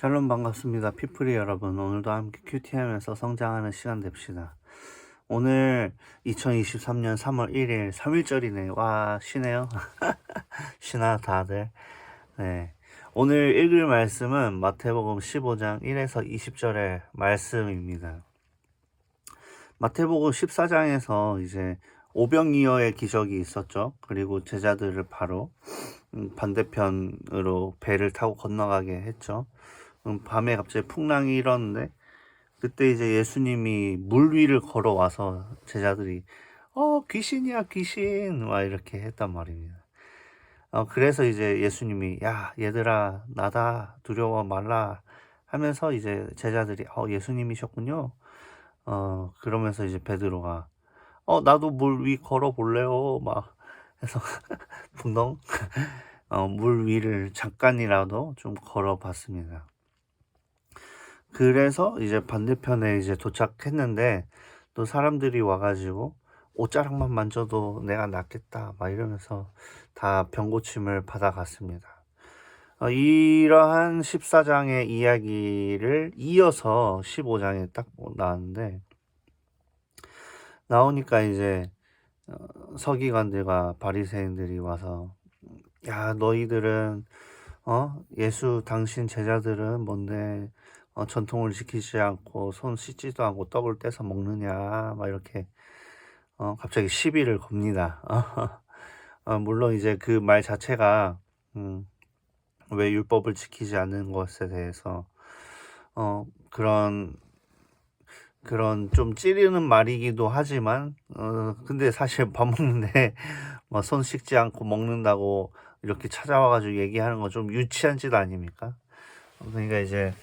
샬롬 반갑습니다. 피프리 여러분. 오늘도 함께 큐티하면서 성장하는 시간 됩시다. 오늘 2023년 3월 1일 3일절이네. 와, 쉬네요. 쉬나 다들. 네. 오늘 읽을 말씀은 마태복음 15장 1에서 20절의 말씀입니다. 마태복음 14장에서 이제 오병이어의 기적이 있었죠. 그리고 제자들을 바로 반대편으로 배를 타고 건너가게 했죠. 밤에 갑자기 풍랑이 일었는데 그때 이제 예수님이 물 위를 걸어와서 제자들이 귀신이야 귀신 막 이렇게 했단 말입니다. 그래서 이제 예수님이 야 얘들아 나다 두려워 말라 하면서 이제 제자들이 예수님이셨군요. 그러면서 이제 베드로가 나도 물 위 걸어 볼래요 막 해서 풍덩 물 위를 잠깐이라도 좀 걸어 봤습니다. 그래서 이제 반대편에 이제 도착했는데 또 사람들이 와가지고 옷자락만 만져도 내가 낫겠다 막 이러면서 다 병고침을 받아갔습니다. 이러한 14장의 이야기를 이어서 15장에 딱 나왔는데 나오니까 이제 서기관들과 바리새인들이 와서 야 너희들은 예수 당신 제자들은 뭔데 전통을 지키지 않고 손 씻지도 않고 떡을 떼서 먹느냐 막 이렇게 갑자기 시비를 겁니다. 물론 이제 그 말 자체가 왜 율법을 지키지 않는 것에 대해서 그런 좀 찌르는 말이기도 하지만 근데 사실 밥 먹는데 뭐 손 씻지 않고 먹는다고 이렇게 찾아와가지고 얘기하는 건 좀 유치한 짓 아닙니까? 그러니까 이제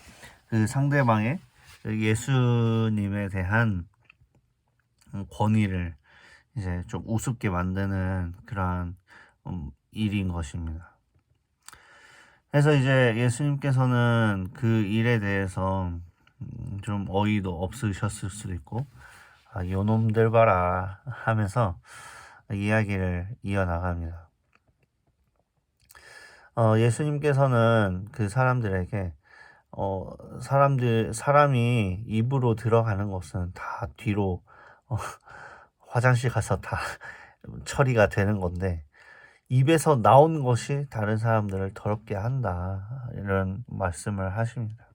그 상대방의 예수님에 대한 권위를 이제 좀 우습게 만드는 그러한 일인 것입니다. 그래서 이제 예수님께서는 그 일에 대해서 좀 어이도 없으셨을 수도 있고 요놈들 봐라 하면서 이야기를 이어나갑니다. 예수님께서는 그 사람들에게 사람이 입으로 들어가는 것은 다 뒤로 화장실 가서 다 처리가 되는 건데 입에서 나온 것이 다른 사람들을 더럽게 한다 이런 말씀을 하십니다.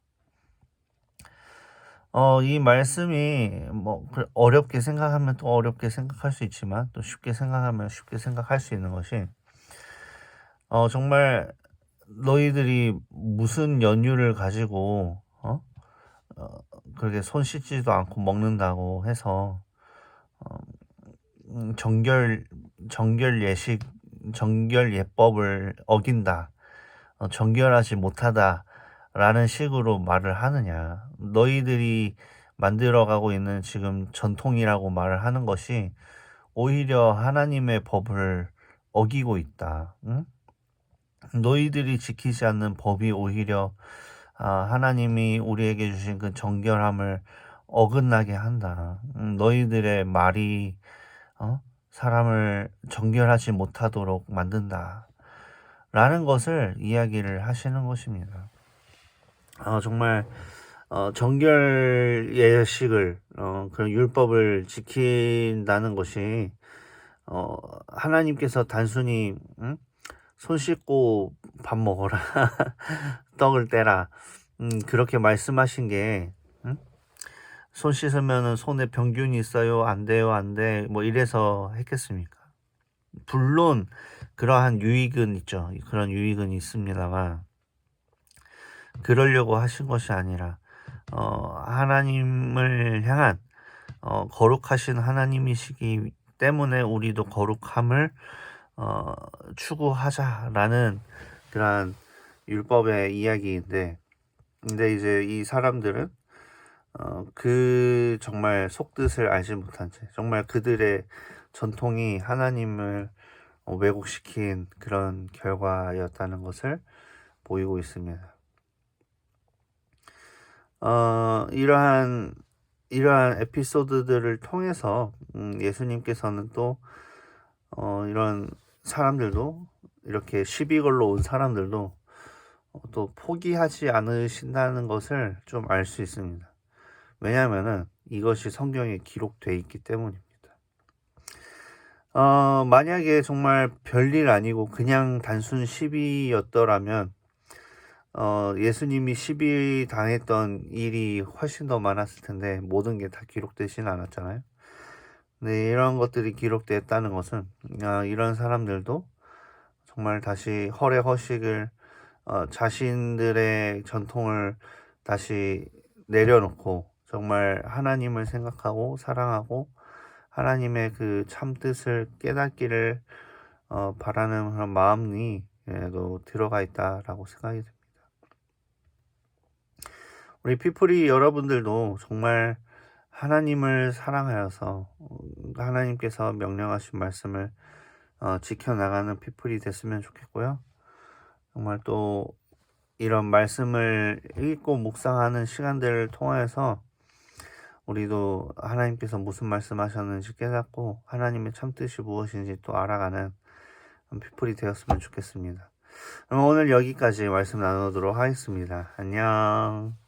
이 말씀이 뭐 어렵게 생각하면 또 어렵게 생각할 수 있지만 또 쉽게 생각하면 쉽게 생각할 수 있는 것이 정말 너희들이 무슨 연유를 가지고 그렇게 손 씻지도 않고 먹는다고 해서 정결 예식 정결 예법을 어긴다, 정결하지 못하다라는 식으로 말을 하느냐. 너희들이 만들어가고 있는 지금 전통이라고 말을 하는 것이 오히려 하나님의 법을 어기고 있다. 응? 너희들이 지키지 않는 법이 오히려 하나님이 우리에게 주신 그 정결함을 어긋나게 한다. 너희들의 말이 사람을 정결하지 못하도록 만든다 라는 것을 이야기를 하시는 것입니다. 정말 정결 예식을 그런 율법을 지킨다는 것이 하나님께서 단순히 손 씻고 밥 먹어라 떡을 떼라 그렇게 말씀하신 게 손 씻으면 손에 병균이 있어요 안 돼요 안 돼 뭐 이래서 했겠습니까? 물론 그러한 유익은 있죠. 그런 유익은 있습니다만 그러려고 하신 것이 아니라 하나님을 향한 거룩하신 하나님이시기 때문에 우리도 거룩함을 추구하자라는 그러한 율법의 이야기인데 근데 이제 이 사람들은 그 정말 속뜻을 알지 못한 채 정말 그들의 전통이 하나님을 왜곡시킨 그런 결과였다는 것을 보이고 있습니다. 이러한 에피소드들을 통해서 예수님께서는 또 이런 사람들도 이렇게 시비 걸러 온 사람들도 또 포기하지 않으신다는 것을 좀 알 수 있습니다. 왜냐하면은 이것이 성경에 기록되어 있기 때문입니다. 만약에 정말 별일 아니고 그냥 단순 시비였더라면 예수님이 시비 당했던 일이 훨씬 더 많았을 텐데 모든 게 다 기록되지는 않았잖아요. 근데 이런 것들이 기록됐다는 것은 이런 사람들도 정말 다시 헐의 허식을 자신들의 전통을 다시 내려놓고 정말 하나님을 생각하고 사랑하고 하나님의 그 참뜻을 깨닫기를 바라는 그런 마음이 또 들어가 있다라고 생각이 됩니다. 우리 피플이 여러분들도 정말 하나님을 사랑하여서 하나님께서 명령하신 말씀을 지켜나가는 피플이 됐으면 좋겠고요. 정말 또 이런 말씀을 읽고 묵상하는 시간들을 통하여서 우리도 하나님께서 무슨 말씀하셨는지 깨닫고 하나님의 참뜻이 무엇인지 또 알아가는 피플이 되었으면 좋겠습니다. 그럼 오늘 여기까지 말씀 나누도록 하겠습니다. 안녕.